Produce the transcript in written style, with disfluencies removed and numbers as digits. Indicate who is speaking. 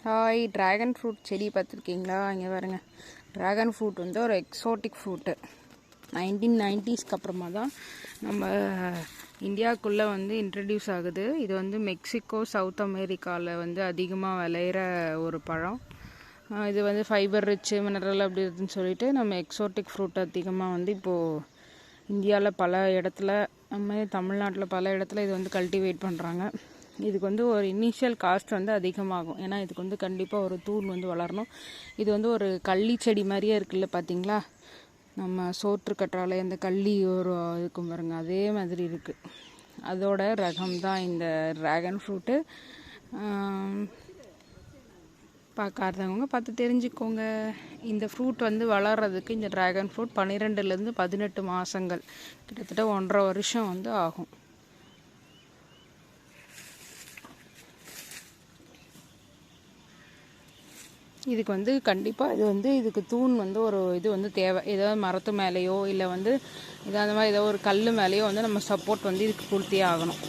Speaker 1: Hi, dragon fruit செடி பார்த்துருக்கீங்களா? இங்கே பாருங்க. ட்ராகன் ஃப்ரூட் வந்து ஒரு எக்ஸோட்டிக் ஃப்ரூட்டு. 1990ஸ்க்கு அப்புறமா தான் நம்ம இந்தியாவுக்குள்ளே வந்து இன்ட்ரடியூஸ் ஆகுது. இது வந்து மெக்சிகோ, சவுத் அமெரிக்காவில் வந்து அதிகமாக விளையிற ஒரு பழம். இது வந்து ஃபைபர் ரிச்சு, மினரல் அப்படி இருக்குதுன்னு சொல்லிட்டு நம்ம எக்ஸோட்டிக் ஃப்ரூட் அதிகமாக வந்து இப்போது இந்தியாவில் பல இடத்துல, நம்ம தமிழ்நாட்டில் பல இடத்துல இது வந்து கல்டிவேட் பண்ணுறாங்க. இதுக்கு வந்து ஒரு இனிஷியல் காஸ்ட் வந்து அதிகமாகும். ஏன்னா இதுக்கு வந்து கண்டிப்பாக ஒரு தூண் வந்து வளரணும். இது வந்து ஒரு கள்ளி செடி மாதிரியே இருக்குல்ல, பார்த்தீங்களா? நம்ம சோற்று கற்றாழை அந்த கள்ளி ஒரு இருக்கும் பாருங்க, அதே மாதிரி இருக்குது. அதோட ரகம் தான் இந்த ட்ராகன் ஃப்ரூட்டு. பார்க்காதவங்க பார்த்து தெரிஞ்சுக்கோங்க. இந்த ஃப்ரூட் வந்து வளர்கிறதுக்கு இந்த ட்ராகன் ஃப்ரூட் 12லேருந்து 18 மாதங்கள், கிட்டத்தட்ட 1.5 வருஷம் வந்து ஆகும். இதுக்கு வந்து கண்டிப்பாக இதுக்கு தூண் வந்து ஒரு இது வந்து தேவை. ஏதாவது மரத்து மேலேயோ இல்லை வந்து அந்த மாதிரி ஏதோ ஒரு கல் மேலேயோ வந்து நம்ம சப்போர்ட் வந்து இதுக்கு கொடுத்தே ஆகணும்.